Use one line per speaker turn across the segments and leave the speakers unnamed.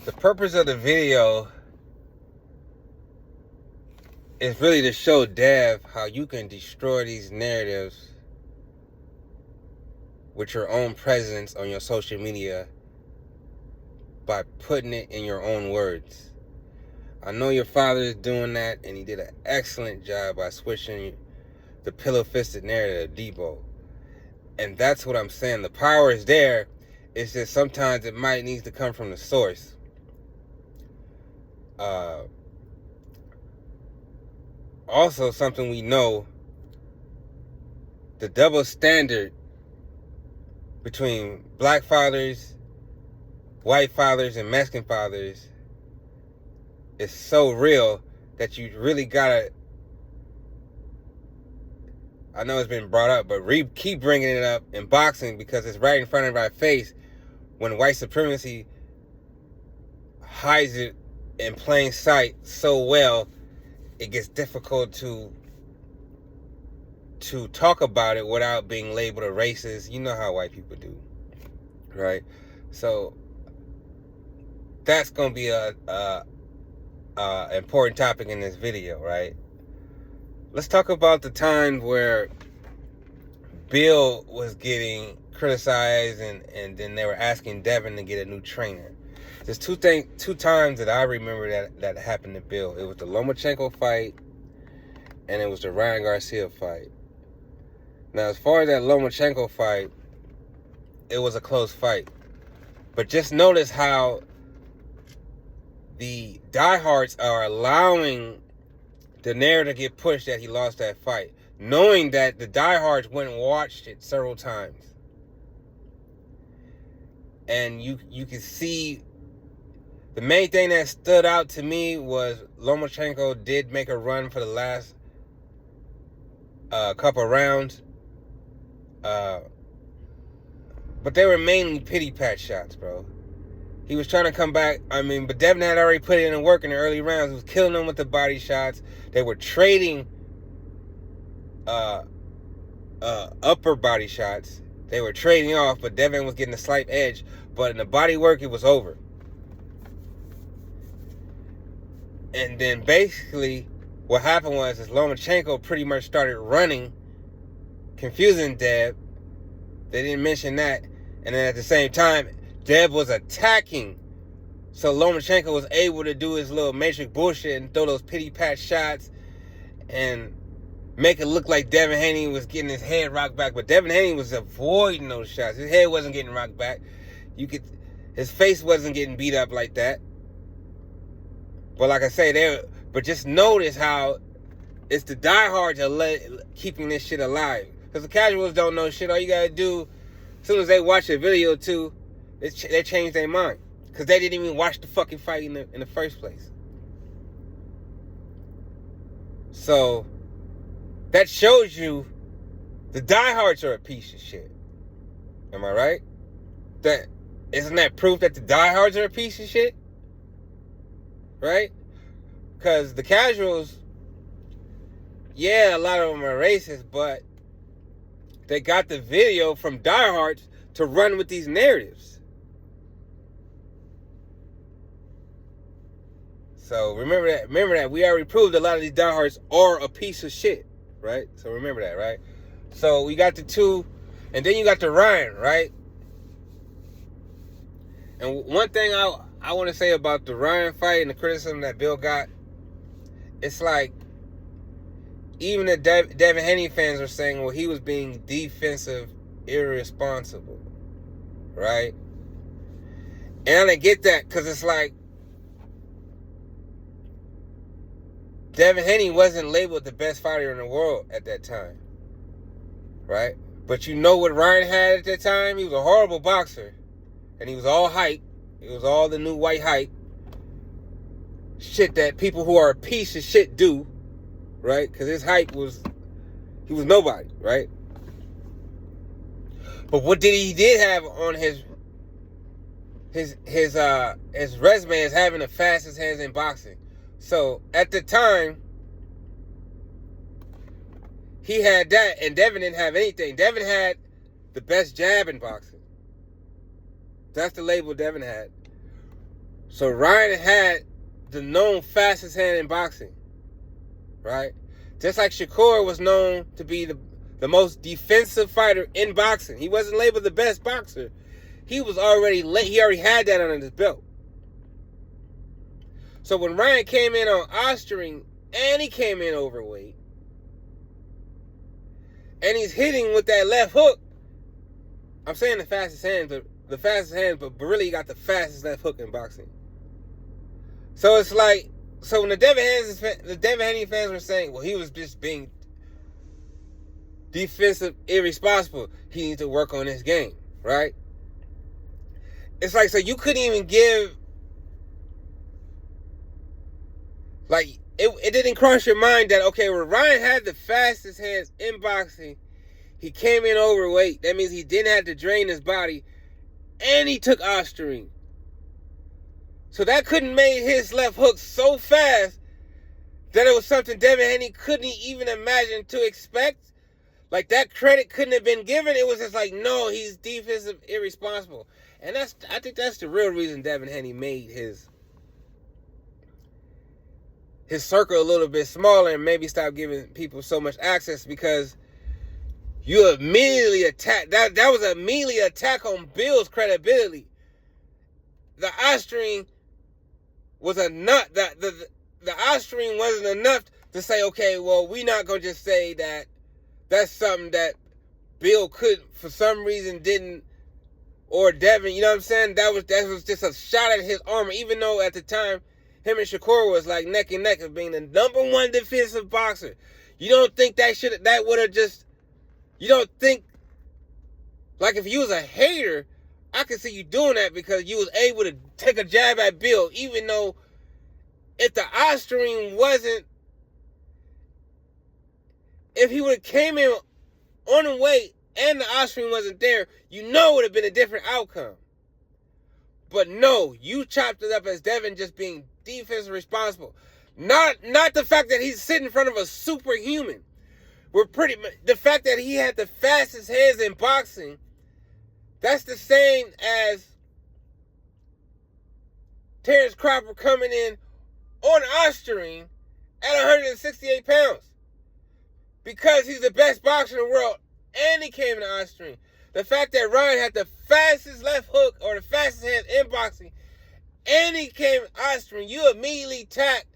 The purpose of the video is really to show Dev how you can destroy these narratives with your own presence on your social media by putting it in your own words. I know your father is doing that, and he did an excellent job by switching the pillow-fisted narrative, Debo. And that's what I'm saying. The power is there. It's just sometimes it might need to come from the source. Also, something we know, the double standard between black fathers, white fathers, and Mexican fathers is so real that you really gotta, I know it's been brought up, but keep bringing it up in boxing because it's right in front of our face. When white supremacy hides it in plain sight so well, it gets difficult to talk about it without being labeled a racist. You know how white people do, right? So that's gonna be a important topic in this video, right? Let's talk about the time where Bill was getting criticized and then they were asking Devin to get a new trainer. There's two times that I remember that happened to Bill. It was the Lomachenko fight and it was the Ryan Garcia fight. Now, as far as that Lomachenko fight, it was a close fight. But just notice how the diehards are allowing the narrative to get pushed that he lost that fight, knowing that the diehards went and watched it several times. And you can see the main thing that stood out to me was Lomachenko did make a run for the last couple rounds. But they were mainly pity pat shots, bro. He was trying to come back. But Devin had already put in the work in the early rounds. He was killing them with the body shots. They were trading upper body shots. They were trading off, but Devin was getting a slight edge. But in the body work, it was over. And then basically, what happened was Lomachenko pretty much started running, confusing Dev. They didn't mention that. And then at the same time, Dev was attacking. So Lomachenko was able to do his little matrix bullshit and throw those pity pat shots and make it look like Devin Haney was getting his head rocked back. But Devin Haney was avoiding those shots. His head wasn't getting rocked back. His face wasn't getting beat up like that. But like I say, but just notice how it's the diehards are keeping this shit alive. Because the casuals don't know shit. All you gotta do, as soon as they watch a video too, they change their mind. Because they didn't even watch the fucking fight in the first place. So, that shows you the diehards are a piece of shit. Am I right? Isn't that proof that the diehards are a piece of shit? Right? Because the casuals, yeah, a lot of them are racist, but they got the video from diehards to run with these narratives. So remember that. We already proved a lot of these diehards are a piece of shit, right? So remember that, right? So we got the two, and then you got the Ryan, right? And one thing I want to say about the Ryan fight and the criticism that Bill got, it's like, even the Devin Haney fans are saying, well, he was being defensive, irresponsible, right? And I didn't get that, because it's like, Devin Haney wasn't labeled the best fighter in the world at that time, right? But you know what Ryan had at that time? He was a horrible boxer. And he was all hype. It was all the new white hype. Shit that people who are a piece of shit do, right? Because his hype was, he was nobody, right? But what he did have on his resume is having the fastest hands in boxing. So at the time, he had that, and Devin didn't have anything. Devin had the best jab in boxing. That's the label Devin had. So Ryan had the known fastest hand in boxing, right? Just like Shakur was known to be the most defensive fighter in boxing. He wasn't labeled the best boxer. He already had that under his belt. So when Ryan came in on Osterring, and he came in overweight, and he's hitting with that left hook, I'm saying the fastest hand, but really he got the fastest left hook in boxing. So it's like, so when the Devin Haney fans were saying, well, he was just being defensive, irresponsible, he needs to work on his game, right? It's like, so you couldn't even give, like, it didn't cross your mind that, okay, well, Ryan had the fastest hands in boxing. He came in overweight. That means he didn't have to drain his body. And he took Osterring. So that couldn't make his left hook so fast that it was something Devin Haney couldn't even imagine to expect. Like, that credit couldn't have been given. It was just like, no, he's defensive, irresponsible. And I think that's the real reason Devin Haney made his circle a little bit smaller and maybe stop giving people so much access, because you immediately attack. That was immediately attack on Bill's credibility. The Osterring was enough. The Osterring wasn't enough to say, okay, well, we're not gonna just say that that's something that Bill could, for some reason, didn't, or Devin. You know what I'm saying? That was just a shot at his armor, even though at the time him and Shakur was like neck and neck of being the #1 defensive boxer. You don't think that would have just, you don't think, like, if you was a hater, I could see you doing that because you was able to take a jab at Bill, even though if the Osterring wasn't, if he would have came in on the weight and the Osterring wasn't there, you know it would have been a different outcome. But no, you chopped it up as Devin just being defensive responsible. Not the fact that he's sitting in front of a superhuman. The fact that he had the fastest hands in boxing, that's the same as Terrence Crawford coming in on Osterring at 168 pounds. Because he's the best boxer in the world, and he came in Osterring. The fact that Ryan had the fastest left hook or the fastest hands in boxing, and he came in Osterring, you immediately attacked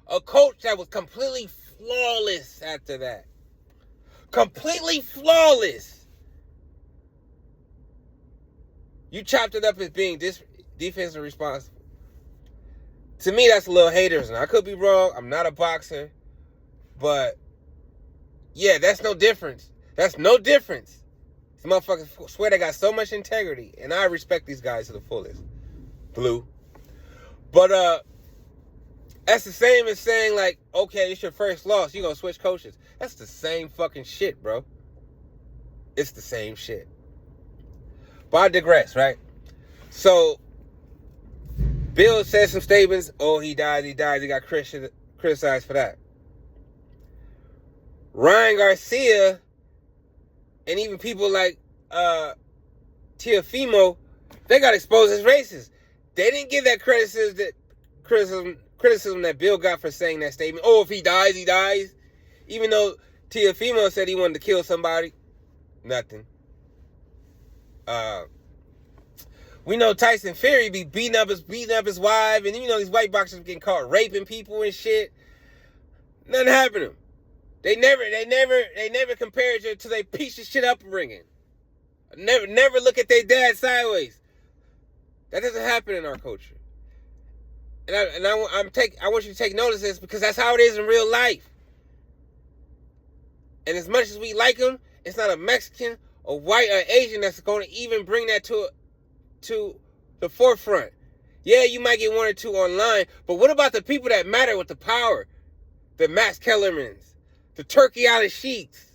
a coach that was completely flawless after that. Completely flawless. You chopped it up as being defensive responsible. To me, that's a little haters. And I could be wrong. I'm not a boxer. But, yeah, that's no difference. That's no difference. These motherfuckers swear they got so much integrity. And I respect these guys to the fullest. Blue. But, that's the same as saying, like, okay, it's your first loss. You're going to switch coaches. That's the same fucking shit, bro. It's the same shit. But I digress, right? So, Bill said some statements. Oh, he died. He got criticized for that. Ryan Garcia and even people like Teofimo, they got exposed as racist. They didn't give that criticism that Bill got for saying that statement. Oh, if he dies, he dies. Even though Teofimo said he wanted to kill somebody. Nothing. We know Tyson Fury be beating up his wife, and you know these white boxers getting caught raping people and shit. Nothing happened to them. They never compared you to their piece of shit upbringing. Never look at their dad sideways. That doesn't happen in our culture. And I want you to take notice of this, because that's how it is in real life. And as much as we like them, it's not a Mexican or white or Asian that's going to even bring that to the forefront. Yeah, you might get one or two online, but what about the people that matter with the power? The Max Kellermans, the Turkey Al-Sheiks,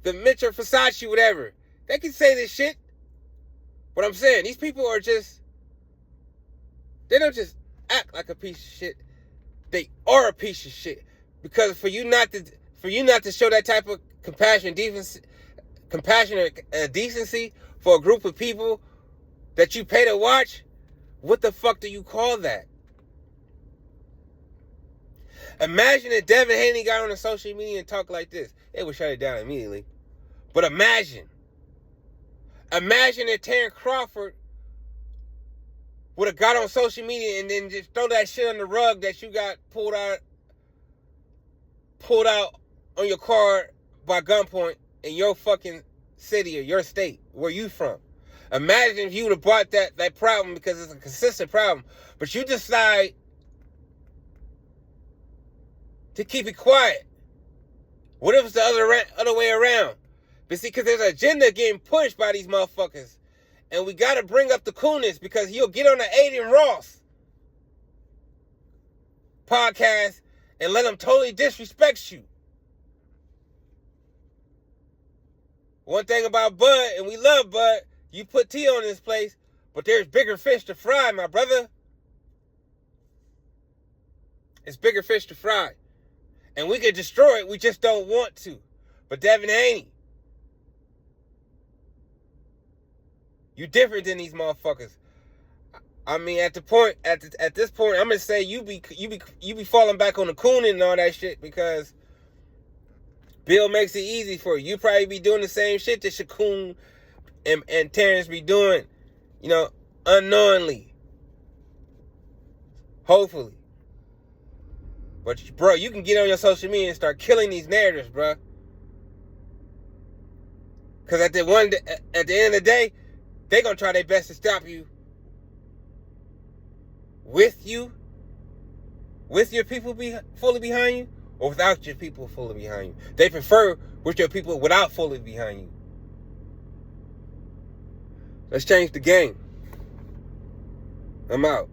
the Mitchell Versace, whatever. They can say this shit. What I'm saying, these people are just, they don't just act like a piece of shit. They are a piece of shit. Because for you not to show that type of compassion or decency for a group of people that you pay to watch, what the fuck do you call that? Imagine if Devin Haney got on the social media and talked like this. They would shut it down immediately. But imagine if Terrence Crawford would have got on social media and then just throw that shit on the rug that you got pulled out on your car by gunpoint in your fucking city or your state, where you from. Imagine if you would have brought that problem, because it's a consistent problem, but you decide to keep it quiet. What if it's the other way around? But see, because there's an agenda getting pushed by these motherfuckers, and we got to bring up the coolness, because he'll get on the Aiden Ross podcast and let him totally disrespect you. One thing about Bud, and we love Bud, you put T on this place, but there's bigger fish to fry, my brother. It's bigger fish to fry. And we can destroy it, we just don't want to. But Devin Haney, you different than these motherfuckers. I mean, at this point, I'm gonna say you be falling back on the cooning and all that shit, because Bill makes it easy for you. You probably be doing the same shit that Shakun and Terrence be doing, unknowingly. Hopefully. But, bro, you can get on your social media and start killing these narratives, bro. Because at the end of the day, they're going to try their best to stop you. With your people fully behind you, or without your people fully behind you. They prefer with your people without fully behind you. Let's change the game. I'm out.